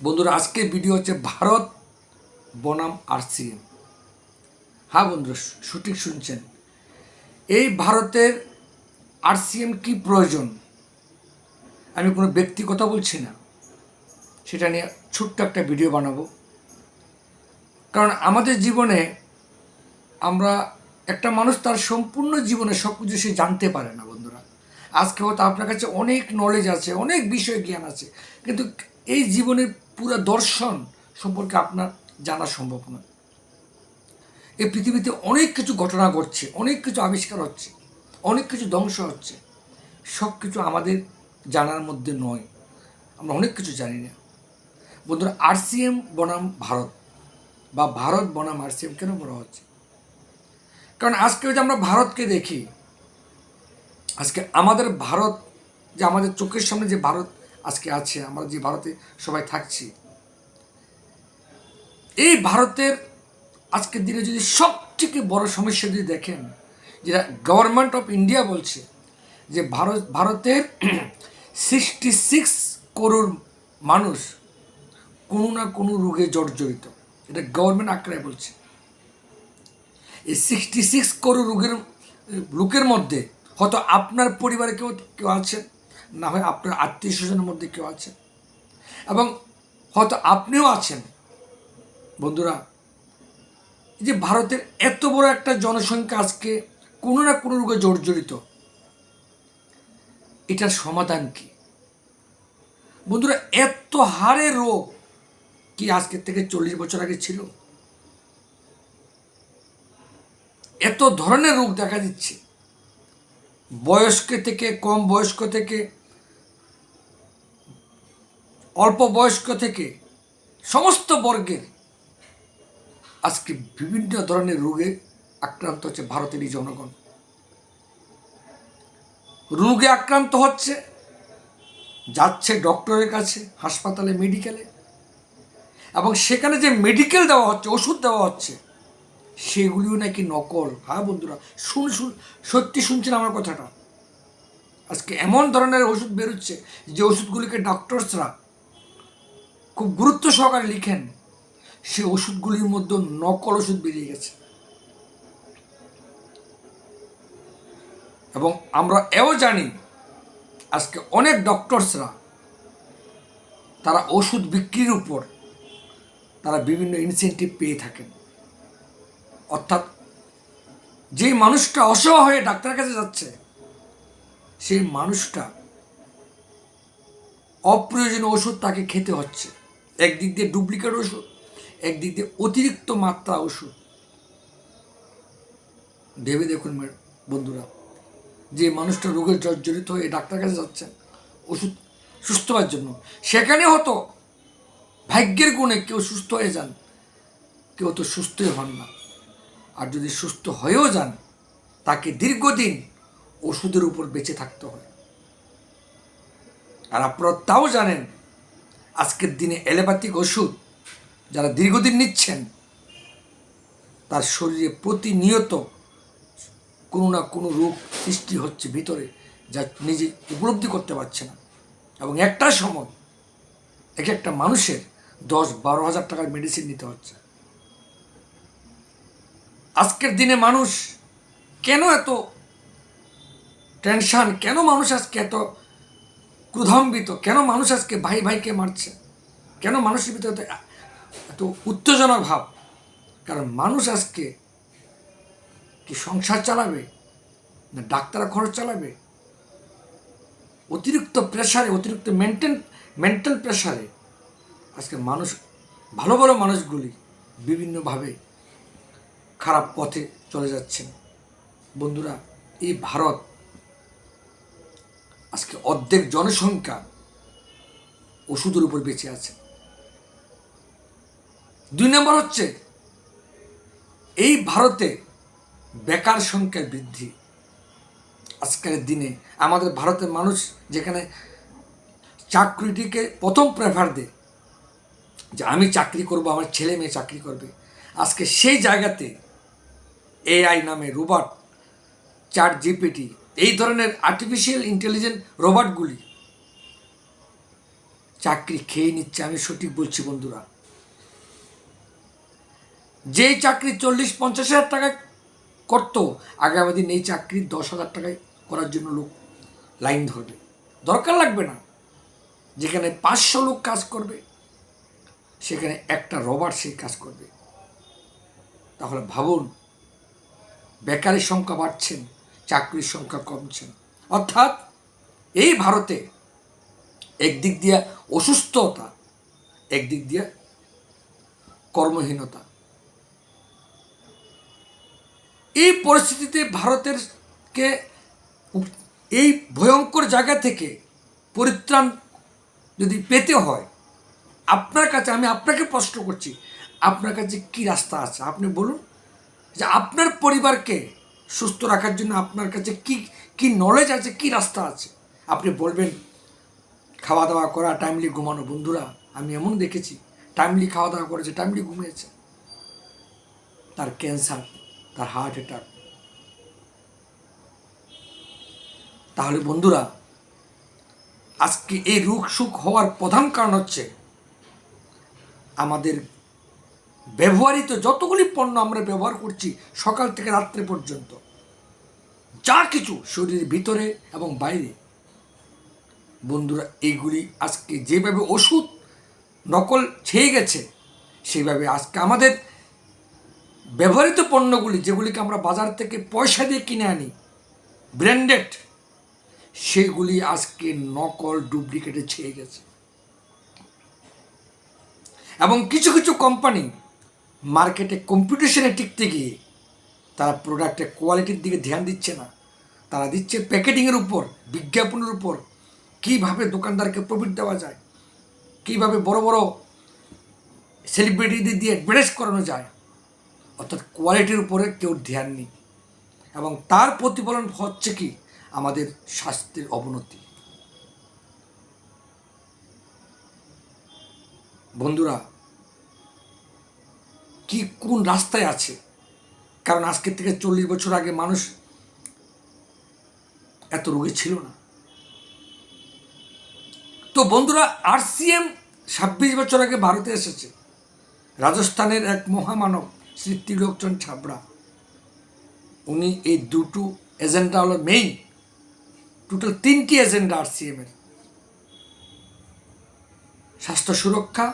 বন্ধুরা, আজকের ভিডিও হচ্ছে ভারত বনাম আরসিএম। হ্যাঁ বন্ধুরা, সঠিক শুনছেন। এই ভারতের আরসিএম কি প্রয়োজন? আমি কোনো ব্যক্তি কথা বলছি না, সেটা নিয়ে ছোট্ট একটা ভিডিও বানাবো। কারণ আমাদের জীবনে আমরা একটা মানুষ তার সম্পূর্ণ জীবনে সব কিছু সে জানতে পারে না বন্ধুরা। আজকে হয়তো আপনার কাছে অনেক নলেজ আছে, অনেক বিষয় জ্ঞান আছে, কিন্তু এই জীবনের পুরো দর্শন সম্পর্কে আপনার জানা সম্ভব নয়। এই পৃথিবীতে অনেক কিছু ঘটনা ঘটছে, অনেক কিছু আবিষ্কার হচ্ছে, অনেক কিছু ধ্বংস হচ্ছে, সব কিছু আমাদের জানার মধ্যে নয়। আমরা অনেক কিছু জানি না বন্ধুরা। আরসিএম বনাম ভারত বা ভারত বনাম আরসিএম কেন বলা হচ্ছে? কারণ আজকে যে আমরা ভারতকে দেখি, আজকে আমাদের ভারত, যে আমাদের চোখের সামনে যে ভারত আজকে আছে, আমরা যে ভারতে সবাই থাকছি, এই ভারতের আজকের দিনে যদি সবথেকে বড় সমস্যা যদি দেখেন, যেটা গভর্নমেন্ট অফ ইন্ডিয়া বলছে যে ভারতের 66 করোড় মানুষ কোনো না কোনো রোগে জর্জরিত। এটা গভর্নমেন্ট আঁকড়ায় বলছে। এই 66 করোড় লোকের মধ্যে হয়তো আপনার পরিবারে কেউ কেউ আছেন, না হয় আপনার আত্মীয় স্বজনের মধ্যে কেউ আছেন, এবং হয়তো আপনিও আছেন। বন্ধুরা, এই যে ভারতের এত বড় একটা জনসংখ্যা আজকে কোনো না কোনো রোগে জর্জরিত, এটার সমাধান কি? বন্ধুরা, এত হারে রোগ কি আজকের থেকে 40 বছর আগে ছিল? এত ধরনের রোগ দেখা দিচ্ছে, বয়স্ক থেকে কম বয়স্ক থেকে অল্প বয়স্ক থেকে সমস্ত বর্গের আজকে বিভিন্ন ধরনের রোগে আক্রান্ত হচ্ছে ভারতের এই জনগণ। রোগে আক্রান্ত হচ্ছে, যাচ্ছে ডক্টরের কাছে, হাসপাতালে, মেডিকেলে, এবং সেখানে যে মেডিকেল দেওয়া হচ্ছে, ওষুধ দেওয়া হচ্ছে, সেগুলিও নাকি নকল। হ্যাঁ বন্ধুরা, সত্যি শুনছেন আমার কথাটা। আজকে এমন ধরনের ওষুধ বেরোচ্ছে যে ওষুধগুলিকে ডক্টরসরা খুব গুরুত্ব সহকারে লিখেন, সে ওষুধগুলির মধ্যে নকল ওষুধ বেরিয়ে গেছে। এবং আমরা এও জানি আজকে অনেক ডক্টরসরা তারা ওষুধ বিক্রির উপর তারা বিভিন্ন ইনসেন্টিভ পেয়ে থাকেন। অর্থাৎ যে মানুষটা অসহায় হয়ে ডাক্তারের কাছে যাচ্ছে, সেই মানুষটা অপ্রয়োজনীয় ওষুধ তাকে খেতে হচ্ছে। একদিক দিয়ে ডুপ্লিকেট ওষুধ, একদিক দিয়ে অতিরিক্ত মাত্রা ওষুধ। ভেবে দেখুন বন্ধুরা, যে মানুষটা রোগের জর্জরিত হয়ে ডাক্তারের কাছে যাচ্ছেন ওষুধ সুস্থ হওয়ার জন্য, সেখানে হতো ভাগ্যের গুণে কেউ সুস্থ হয়ে যান, কেউ তো সুস্থই হন না। আর যদি সুস্থ হয়েও যান, তাকে দীর্ঘদিন ওষুধের উপর বেঁচে থাকতে হয়। আর আপনারা তাও জানেন, আজকের দিনে অ্যালোপ্যাথিক ওষুধ যারা দীর্ঘদিন নিচ্ছেন, তার শরীরে প্রতিনিয়ত কোনো না কোনো রোগ সৃষ্টি হচ্ছে ভিতরে, যা নিজে উপলব্ধি করতে পারছে না। এবং একটা সময় এক একটা মানুষের 10-12 হাজার টাকার মেডিসিন নিতে হচ্ছে। আজকের দিনে মানুষ কেন এত টেনশন? কেন মানুষ আজকে এত ক্রোধান্বিত? কেন মানুষ আজকে ভাই ভাইকে মারছে? কেন মানুষের ভিতরে এত উত্তেজনা ভাব? কারণ মানুষ আজকে কি সংসার চালাবে, না ডাক্তার খরচ চালাবে? অতিরিক্ত প্রেশারে, অতিরিক্ত মেন্টাল প্রেশারে আজকে মানুষ, ভালো ভালো মানুষগুলি বিভিন্নভাবে খারাপ পথে চলে যাচ্ছেন। বন্ধুরা, এই ভারত আজকে অর্ধেক জনসংখ্যা ওষুধের উপর বেঁচে আছে। 2 নম্বর হচ্ছে, এই ভারতে বেকার সংখ্যার বৃদ্ধি। আজকের দিনে আমাদের ভারতের মানুষ যেখানে চাকরিটিকে প্রথম প্রেফার দেয়, যে আমি চাকরি করব, আমার ছেলে মেয়ে চাকরি করবে, আজকে সেই জায়গাতে এআই নামে রোবট, চ্যাট জিপিটি, এই ধরনের আর্টিফিশিয়াল ইন্টেলিজেন্ট রোবটগুলি চাকরি খেয়ে নিচ্ছে। আমি সঠিক বলছি বন্ধুরা, যেই চাকরি 40-50 হাজার টাকা করতো, আগামী দিন এই চাকরি 10,000 টাকায় করার জন্য লোক লাইন ধরবে। দরকার লাগবে না, যেখানে 500 লোক কাজ করবে সেখানে একটা রোবট সেই কাজ করবে। তাহলে ভাবুন, বেকারের সংখ্যা বাড়ছেন, চাকরির সংখ্যা কমছেন। অর্থাৎ এই ভারতে একদিক দিয়ে অসুস্থতা, একদিক দিয়ে কর্মহীনতা। এই পরিস্থিতিতে ভারতেরকে এই ভয়ঙ্কর জায়গা থেকে পরিত্রাণ যদি পেতে হয়, আপনার কাছে, আমি আপনাকে প্রশ্ন করছি, আপনার কাছে কি রাস্তা আছে? আপনি বলুন যে আপনার পরিবারকে সুস্থ রাখার জন্য আপনার কাছে কি কি নলেজ আছে, কি রাস্তা আছে? আপনি বলবেন খাওয়া দাওয়া করা, টাইমলি ঘুমানো। বন্ধুরা, আমি এমন দেখেছি, টাইমলি খাওয়া দাওয়া করেছে, টাইমলি ঘুমিয়েছে, তার ক্যান্সার, তার হার্ট অ্যাটাক। তাহলে বন্ধুরা, আজকে এই রোগ সুখ হওয়ার প্রধান কারণ হচ্ছে আমাদের ব্যবহৃত যতগুলি পণ্য আমরা ব্যবহার করছি সকাল থেকে রাত্রে পর্যন্ত, যা কিছু শরীরের ভিতরে এবং বাইরে, বন্ধুরা, এইগুলি আজকে যেভাবে ওষুধ নকল ছেয়ে গেছে, সেইভাবে আজকে আমাদের ব্যবহৃত পণ্যগুলি, যেগুলিকে আমরা বাজার থেকে পয়সা দিয়ে কিনে আনি, ব্র্যান্ডেড, সেগুলি আজকে নকল, ডুপ্লিকেটে ছেয়ে গেছে। এবং কিছু কিছু কোম্পানি মার্কেটে কম্পিটিশনে টিকতে গিয়ে তারা প্রোডাক্টের কোয়ালিটির দিকে ধ্যান দিচ্ছে না, তারা দিচ্ছে প্যাকেটিংয়ের উপর, বিজ্ঞাপনের উপর, কীভাবে দোকানদারকে প্রফিট দেওয়া যায়, কীভাবে বড় বড় সেলিব্রিটিদের দিয়ে অ্যাডভার্টাইজ করানো যায়। অর্থাৎ কোয়ালিটির উপরে কেউ ধ্যান নেই, এবং তার প্রতিফলন হচ্ছে কি আমাদের স্বাস্থ্যের অবনতি। বন্ধুরা, কি কোন রাস্তায় আছে? কারণ আজকের থেকে 40 বছর আগে মানুষ এত রোগী ছিল না। তো বন্ধুরা, RCM 26 বছর আগে ভারতে এসেছে। রাজস্থানের এক মহামানব শ্রী ত্রিলোকচন্দ ছাবড়া, উনি এই দুটো এজেন্ডা হলো মেইন, টোটাল 3টি এজেন্ডা RCM-এর: স্বাস্থ্য সুরক্ষা,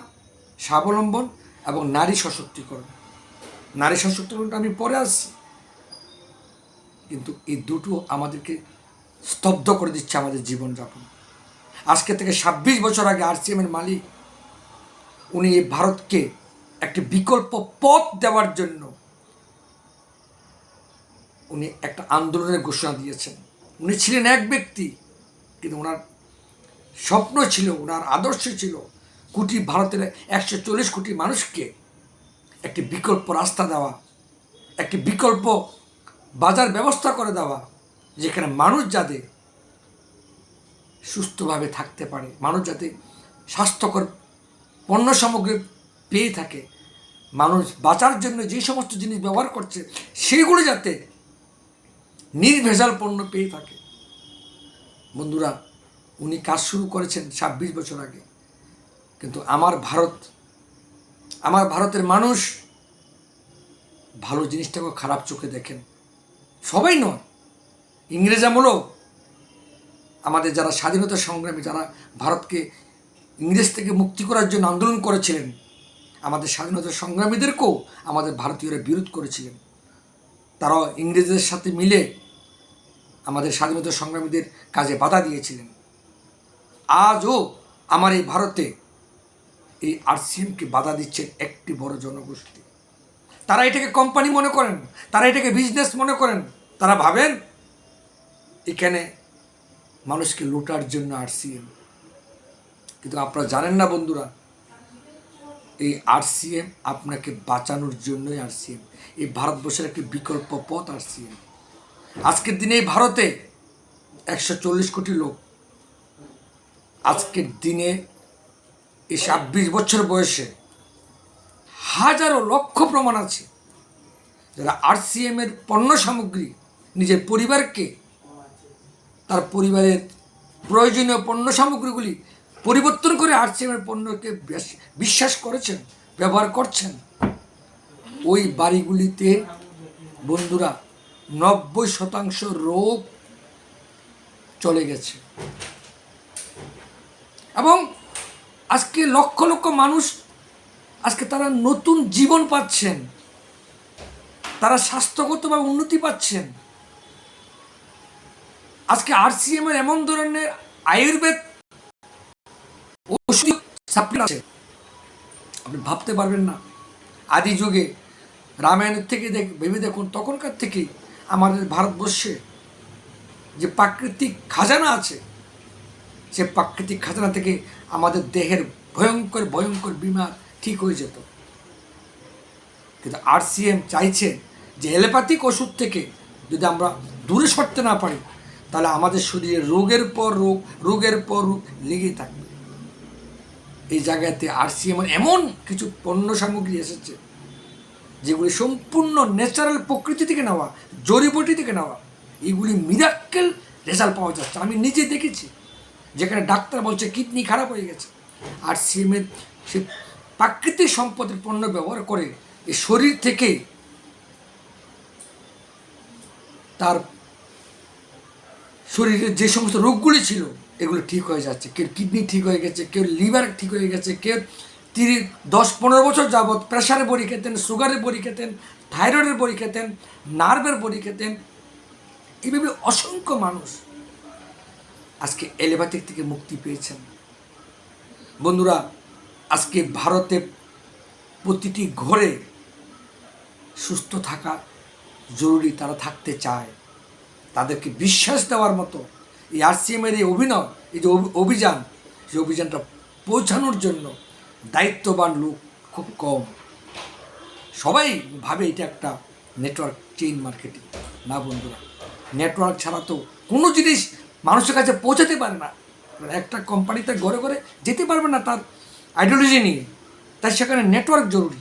স্বাবলম্বন এবং নারী সশক্তিকরণ। নারী সশক্তিকরণটা আমি পরে আসছি, কিন্তু এই দুটো আমাদেরকে স্তব্ধ করে দিচ্ছে আমাদের জীবনযাপন। আজকে থেকে 26 বছর আগে RCM-এর মালিক, উনি এই ভারতকে একটি বিকল্প পথ দেওয়ার জন্য উনি একটা আন্দোলনের ঘোষণা দিয়েছেন। উনি ছিলেন এক ব্যক্তি, কিন্তু ওনার স্বপ্ন ছিল, ওনার আদর্শ ছিল ভারতের 140 কোটি মানুষকে একটি বিকল্প রাস্তা দেওয়া, একটি বিকল্প বাজার ব্যবস্থা করে দেওয়া, যেখানে মানুষ যাতে সুস্থভাবে থাকতে পারে, মানুষ যাতে স্বাস্থ্যকর পণ্য সামগ্রী পেয়ে থাকে, মানুষ বাঁচার জন্য যে সমস্ত জিনিস ব্যবহার করছে সেগুলো যাতে নির্ভেজাল পণ্য পেয়ে থাকে। বন্ধুরা, উনি কাজ শুরু করেছেন 26 বছর আগে, কিন্তু আমার ভারতের মানুষ ভালো জিনিসটাকে খারাপ চোখে দেখেন। সবাই নয়, ইংরেজ আমলেও আমাদের যারা স্বাধীনতা সংগ্রামী, যারা ভারতকে ইংরেজ থেকে মুক্তি করার জন্য আন্দোলন করেছিলেন, আমাদের স্বাধীনতা সংগ্রামীদেরকেও আমাদের ভারতীয়রা বিরোধ করেছিলেন। তারাও ইংরেজদের সাথে মিলে আমাদের স্বাধীনতা সংগ্রামীদের কাজে বাধা দিয়েছিলেন। আজও আমার এই ভারতে এই RCM-কে বাধা দিচ্ছেন একটি বড় জনগোষ্ঠী। তারা এটাকে কোম্পানি মনে করেন, তারা এটাকে বিজনেস মনে করেন, তারা ভাবেন এখানে মানুষকে লুটার জন্য RCM। কিন্তু আপনারা জানেন না বন্ধুরা, এই RCM আপনাকে বাঁচানোর জন্যই RCM। এই ভারতবর্ষের একটি বিকল্প পথ RCM। আজকের দিনে এই ভারতে 140 কোটি লোক, আজকের দিনে এই 26 বছর বয়সে হাজারো লক্ষ প্রমাণ আছে যারা RCM-এর পণ্য সামগ্রী নিজের পরিবারকে, তার পরিবারের প্রয়োজনীয় পণ্য সামগ্রীগুলি পরিবর্তন করে আরসিএমের পণ্যকে বিশ্বাস করেছেন, ব্যবহার করছেন, ওই বাড়িগুলিতে বন্ধুরা 90% রোগ চলে গেছে। এবং আজকে লক্ষ লক্ষ মানুষ আজকে তারা নতুন জীবন পাচ্ছেন, তারা স্বাস্থ্যগতভাবে উন্নতি পাচ্ছেন। আজকে আরসিএম এর এমন ধরনের আয়ুর্বেদ ওষুধ সাপ্লিমেন্ট আছে, আপনি ভাবতে পারবেন না। আদি যুগে রামায়ণের থেকে ভেবে দেখুন, তখনকার থেকে আমাদের ভারতবর্ষে যে প্রাকৃতিক খাজানা আছে, সে প্রাকৃতিক খাজানা থেকে আমাদের দেহের ভয়ঙ্কর ভয়ঙ্কর বিমার ঠিক হয়ে যেত। কিন্তু আরসিএম চাইছে যে এলোপ্যাথিক ওষুধ থেকে যদি আমরা দূরে সরতে না পারি, তাহলে আমাদের শরীরে রোগের পর রোগ, রোগের পর রোগ লেগেই থাকবে। এই জায়গাতে আরসিএম এমন কিছু পণ্য সামগ্রী এসেছে যেগুলি সম্পূর্ণ ন্যাচারাল প্রকৃতি থেকে নেওয়া, জড়িবুটি থেকে নেওয়া। এইগুলি মিরাক্কেল রেজাল্ট পাওয়া যাচ্ছে। আমি নিজে দেখেছি, যেখানে ডাক্তার বলছে কিডনি খারাপ হয়ে গেছে, আরসিএমের সে প্রাকৃতিক সম্পদের পণ্য ব্যবহার করে এই শরীর থেকে তার শরীরের যে সমস্ত রোগগুলি ছিল এগুলো ঠিক হয়ে যাচ্ছে। কেউ কিডনি ঠিক হয়ে গেছে, কেউ লিভার ঠিক হয়ে গেছে, কেউ 10-15 বছর যাবৎ প্রেশারের বড়ি খেতেন, সুগারের বড়ি খেতেন, থাইরয়েডের বড়ি খেতেন, নার্ভের বড়ি খেতেন। এইভাবে অসংখ্য মানুষ আজকে এলোপ্যাথিক থেকে মুক্তি পেয়েছেন। বন্ধুরা, আজকে ভারতে প্রতিটি ঘরে সুস্থ থাকা জরুরি, তারা থাকতে চায়। তাদেরকে বিশ্বাস দেওয়ার মতো এই আরসিএমের এই অভিনয়, এই যে অভিযান, সেই অভিযানটা পৌঁছানোর জন্য দায়িত্ববান লোক খুব কম। সবাই ভাবে এটা একটা নেটওয়ার্ক চেইন মার্কেটিং। না বন্ধুরা, নেটওয়ার্ক ছাড়া তো কোনো জিনিস মানুষের কাছে পৌঁছাতে পারে না। একটা কোম্পানিতে ঘরে ঘরে যেতে পারবে না তার আইডিওলজি নিয়ে, তাই সেখানে নেটওয়ার্ক জরুরি।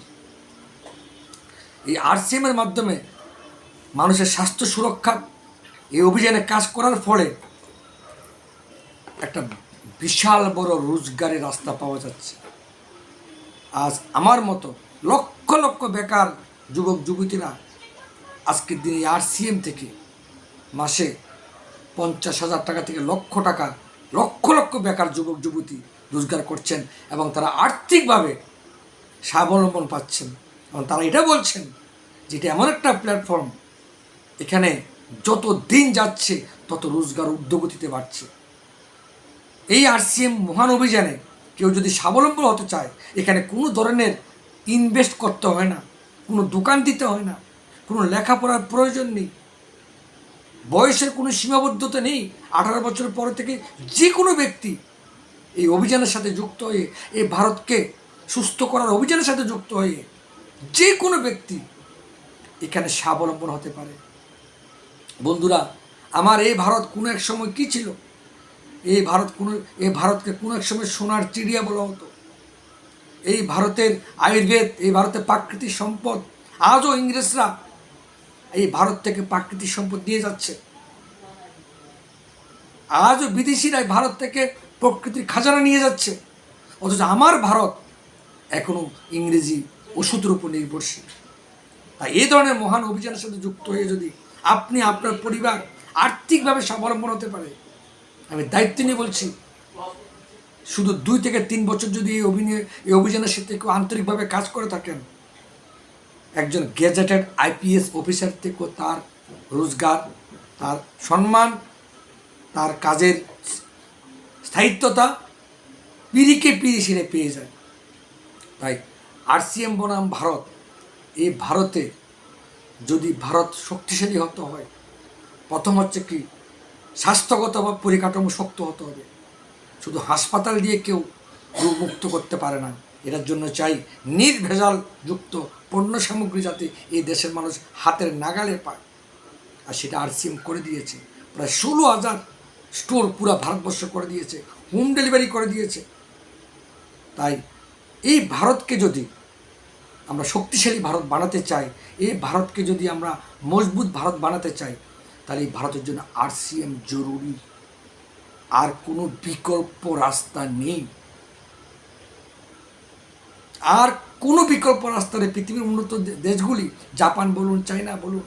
এই আরসিএমের মাধ্যমে মানুষের স্বাস্থ্য সুরক্ষা এই অভিযানে কাজ করার ফলে একটা বিশাল বড় রোজগারের রাস্তা পাওয়া যাচ্ছে। আজ আমার মতো লক্ষ লক্ষ বেকার যুবক যুবতীরা আজকের দিনে আরসিএম থেকে মাসে 50,000 টাকা থেকে লক্ষ টাকা, লক্ষ লক্ষ বেকার যুবক যুবতী রোজগার করছেন এবং তারা আর্থিকভাবে স্বাবলম্বন পাচ্ছেন। এবং তারা এটা বলছেন যে এটা এমন একটা প্ল্যাটফর্ম, এখানে যত দিন যাচ্ছে তত রোজগার ঊর্ধ্বগতিতে বাড়ছে। এই আরসিএম মহান অভিযানে কেউ যদি স্বাবলম্বন হতে চায়, এখানে কোনো ধরনের ইনভেস্ট করতে হয় না, কোনো দোকান দিতে হয় না, কোনো লেখাপড়ার প্রয়োজন নেই, বয়সের কোনো সীমাবদ্ধতা নেই। 18 বছর পর থেকে যে কোনো ব্যক্তি এই অভিযানের সাথে যুক্ত হয়ে, এই ভারতকে সুস্থ করার অভিযানের সাথে যুক্ত হয়ে যে কোনো ব্যক্তি এখানে স্বাবলম্বন হতে পারে। বন্ধুরা, আমার এই ভারত কোনো এক সময় কী ছিল? এই ভারতকে কোনো এক সময় সোনার চিড়িয়া বলা হতো। এই ভারতের আয়ুর্বেদ, এই ভারতের প্রাকৃতিক সম্পদ, আজও ইংরেজরা এই ভারত থেকে প্রাকৃতিক সম্পদ দিয়ে যাচ্ছে। আজও বিদেশিরা ভারত থেকে প্রকৃতির খাজানা নিয়ে যাচ্ছে, অথচ আমার ভারত এখনো ইংরেজি ওষুধের উপর নির্ভরশীল। তাই এই ধরনের মহান অভিযানের সাথে যুক্ত হয়ে যদি আপনি আপনার পরিবার আর্থিকভাবে স্বাবলম্বন হতে পারে, আমি দায়িত্ব নিয়ে বলছি, শুধু 2 থেকে 3 বছর যদি এই অভিযানের সাথে কেউ আন্তরিকভাবে কাজ করে থাকেন, একজন গেজেটেড আইপিএস অফিসার থেকেও তার রোজগার, তার সম্মান, তার কাজের স্থায়িত্বতা পিড়িসিরে পেয়ে যায়। তাই আরসিএম বনাম ভারত, এই ভারতে যদি ভারত শক্তিশালী হতে হয়, প্রথম হচ্ছে কি স্বাস্থ্যগত বা পরিকাঠামো শক্ত হতে হবে। শুধু হাসপাতাল দিয়ে কেউ রোগমুক্ত করতে পারে না। এটার জন্য চাই নির্ভেজাল যুক্ত পণ্য সামগ্রী যাতে এই দেশের মানুষ হাতের নাগালে পায়, আর সেটা আরসিএম করে দিয়েছে। প্রায় 16,000 স্টোর পুরো ভারতবর্ষ করে দিয়েছে, হোম ডেলিভারি করে দিয়েছে। তাই এই ভারতকে যদি আমরা শক্তিশালী ভারত বানাতে চাই, এই ভারতকে যদি আমরা মজবুত ভারত বানাতে চাই, তাহলে এই ভারতের জন্য আরসিএম জরুরি। আর কোনো বিকল্প রাস্তা নেই। আর কোনো বিকল্প রাস্তা নেই। পৃথিবীর উন্নত দেশগুলি, জাপান বলুন, চায়না বলুন,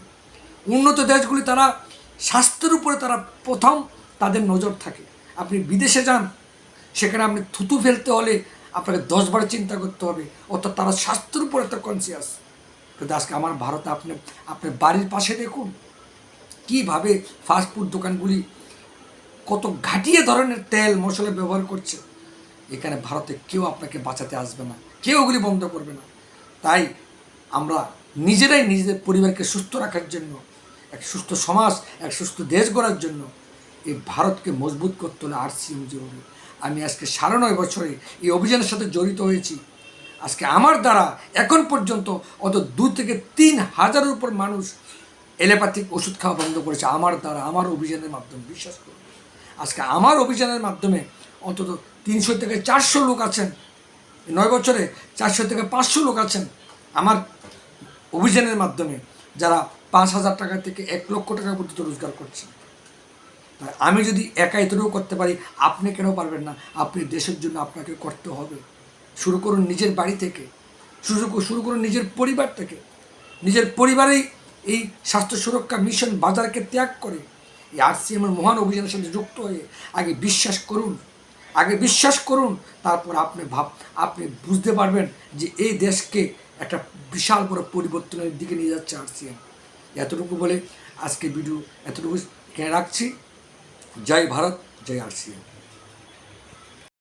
উন্নত দেশগুলি, তারা স্বাস্থ্যের উপরে তারা প্রথম তাদের নজর থাকে। আপনি বিদেশে যান, সেখানে আপনি থুতু ফেলতে হলে আপনাকে 10বার চিন্তা করতে হবে, অর্থাৎ তারা স্বাস্থ্যের উপর একটা কনসিয়াস। কিন্তু আজকে আমার ভারতে আপনার বাড়ির পাশে দেখুন কীভাবে ফাস্টফুড দোকানগুলি কত ঘাটিয়ে ধরনের তেল মশলা ব্যবহার করছে। এখানে ভারতে কেউ আপনাকে বাঁচাতে আসবে না, কেউ ওগুলি বন্ধ করবে না। তাই আমরা নিজেরাই নিজেদের পরিবারকে সুস্থ রাখার জন্য, এক সুস্থ সমাজ, এক সুস্থ দেশ গড়ার জন্য এই ভারতকে মজবুত করতে হলে RCM জরুরি। আমি আজকে 9.5 বছরে এই অভিযানের সাথে জড়িত হয়েছি। আজকে আমার দ্বারা এখন পর্যন্ত অত 2 থেকে 3 হাজারের উপর মানুষ এলোপ্যাথিক ওষুধ খাওয়া বন্ধ করেছে আমার দ্বারা, আমার অভিযানের মাধ্যমে। বিশ্বাস করুন, আজকে আমার অভিযানের মাধ্যমে অন্তত 300 থেকে 400 লোক আছেন। 9 বছরে 400 থেকে 500 লোক আছেন আমার অভিযানের মাধ্যমে, যারা 5,000 টাকা থেকে 1 লক্ষ টাকা পর্যন্ত রোজগার করছেন। তাই আমি যদি একা এতটুকু করতে পারি, আপনি কেন পারবেন না? আপনি দেশের জন্য আপনাকে করতে হবে। শুরু করুন নিজের বাড়ি থেকে, শুরু করুন নিজের পরিবার থেকে। নিজের পরিবারেই এই স্বাস্থ্য সুরক্ষা মিশন বাজারকে ত্যাগ করে এই RCMের মহান অভিযানের সাথে যুক্ত হয়ে আগে বিশ্বাস করুন, তারপর আপনি বুঝতে পারবেন যে এই দেশকে একটা বিশাল বড় পরিবর্তনের দিকে নিয়ে যাচ্ছে RCM। এতটুকু বলে আজকে ভিডিও এতটুকু এখানে রাখছি। জয় ভারত, জয় RCM।